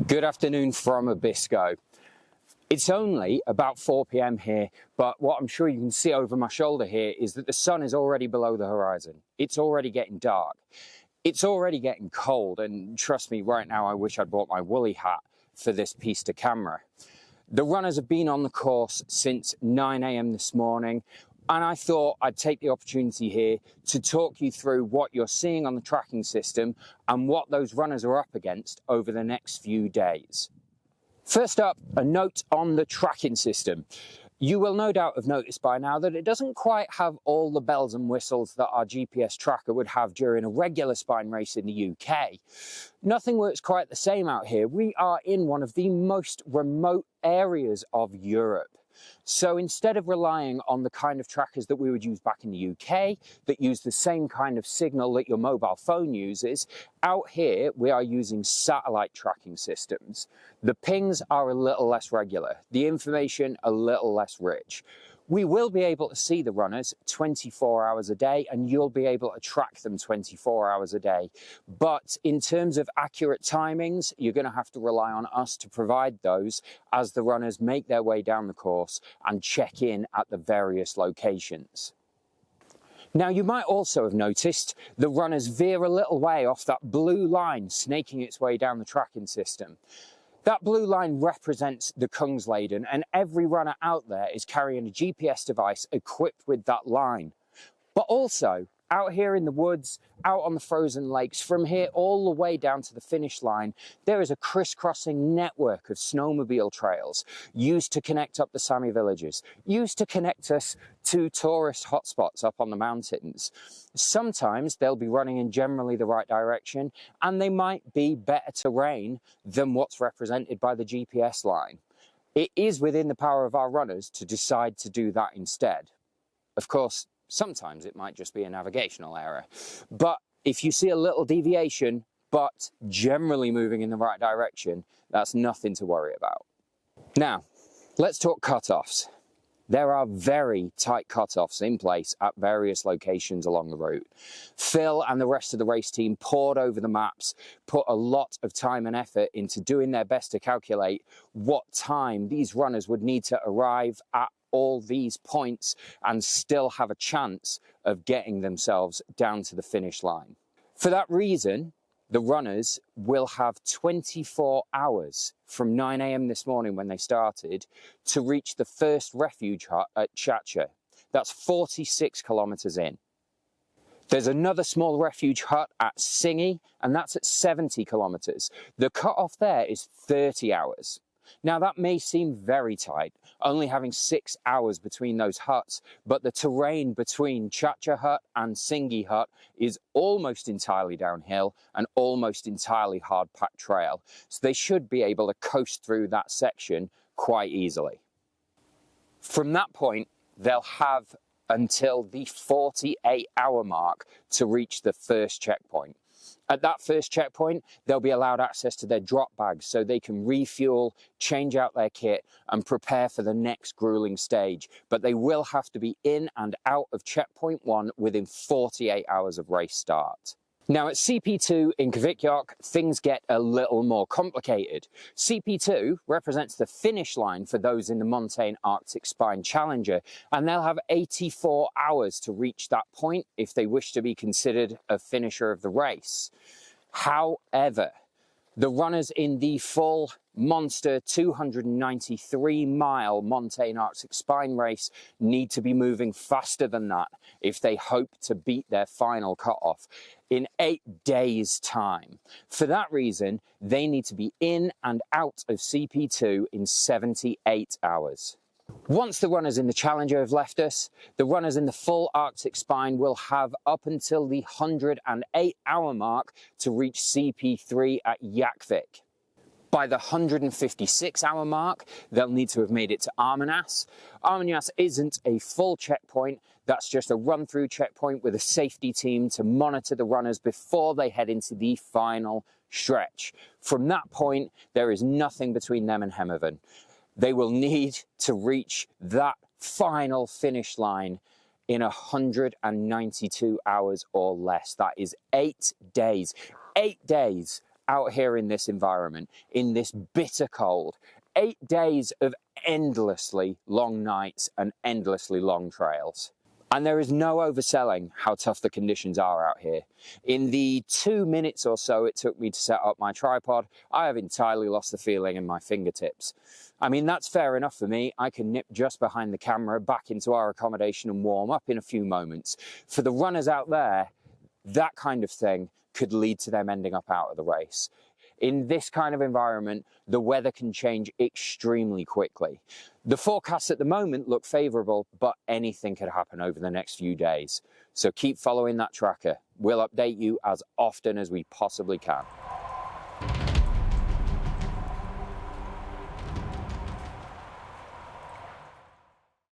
Good afternoon from Abisko. It's only about 4 p.m. here, but what I'm sure you can see over my shoulder here is that the sun is already below the horizon. It's already getting dark. It's already getting cold, and trust me, right now I wish I'd bought my woolly hat for this piece to camera. The runners have been on the course since 9 a.m. this morning, and I thought I'd take the opportunity here to talk you through what you're seeing on the tracking system and what those runners are up against over the next few days. First up, a note on the tracking system. You will no doubt have noticed by now that it doesn't quite have all the bells and whistles that our GPS tracker would have during a regular spine race in the UK. Nothing works quite the same out here. We are in one of the most remote areas of Europe. So instead of relying on the kind of trackers that we would use back in the UK, that use the same kind of signal that your mobile phone uses, out here we are using satellite tracking systems. The pings are a little less regular, the information a little less rich. We will be able to see the runners 24 hours a day, and you'll be able to track them 24 hours a day. But in terms of accurate timings, you're going to have to rely on us to provide those as the runners make their way down the course and check in at the various locations. Now, you might also have noticed the runners veer a little way off that blue line snaking its way down the tracking system. That blue line represents the Kungsleden, and every runner out there is carrying a GPS device equipped with that line. But also, out here in the woods, out on the frozen lakes, from here all the way down to the finish line, there is a crisscrossing network of snowmobile trails used to connect up the Sami villages, used to connect us to tourist hotspots up on the mountains. Sometimes they'll be running in generally the right direction, and they might be better terrain than what's represented by the GPS line. It is within the power of our runners to decide to do that instead. Of course, sometimes it might just be a navigational error. But if you see a little deviation, but generally moving in the right direction, that's nothing to worry about. Now, let's talk cutoffs. There are very tight cutoffs in place at various locations along the route. Phil and the rest of the race team pored over the maps, put a lot of time and effort into doing their best to calculate what time these runners would need to arrive at all these points and still have a chance of getting themselves down to the finish line. For that reason, the runners will have 24 hours from 9 a.m. this morning when they started to reach the first refuge hut at Chacha. That's 46 kilometers in. There's another small refuge hut at Singi, and that's at 70 kilometers. The cutoff there is 30 hours. Now, that may seem very tight, only having 6 hours between those huts, but the terrain between Chacha Hut and Singi Hut is almost entirely downhill and almost entirely hard-packed trail, so they should be able to coast through that section quite easily. From that point, they'll have until the 48-hour mark to reach the first checkpoint. At that first checkpoint, they'll be allowed access to their drop bags so they can refuel, change out their kit, and prepare for the next grueling stage. But they will have to be in and out of checkpoint 1 within 48 hours of race start. Now, at CP2 in Kvikkjokk, things get a little more complicated. CP2 represents the finish line for those in the Montane Arctic Spine Challenger, and they'll have 84 hours to reach that point if they wish to be considered a finisher of the race. However, the runners in the full monster 293-mile Montane Arctic Spine race need to be moving faster than that if they hope to beat their final cutoff in 8 days' time. For that reason, they need to be in and out of CP2 in 78 hours. Once the runners in the Challenger have left us, the runners in the full Arctic Spine will have up until the 108-hour mark to reach CP3 at Jakvik. By the 156-hour mark, they'll need to have made it to Armanas. Armanas isn't a full checkpoint, that's just a run-through checkpoint with a safety team to monitor the runners before they head into the final stretch. From that point, there is nothing between them and Hemavan. They will need to reach that final finish line in 192 hours or less. That is 8 days. 8 days out here in this environment, in this bitter cold. 8 days of endlessly long nights and endlessly long trails. And there is no overselling how tough the conditions are out here. In the 2 minutes or so it took me to set up my tripod, I have entirely lost the feeling in my fingertips. I mean, that's fair enough for me. I can nip just behind the camera back into our accommodation and warm up in a few moments. For the runners out there, that kind of thing could lead to them ending up out of the race. In this kind of environment, the weather can change extremely quickly. The forecasts at the moment look favourable, but anything could happen over the next few days. So keep following that tracker. We'll update you as often as we possibly can.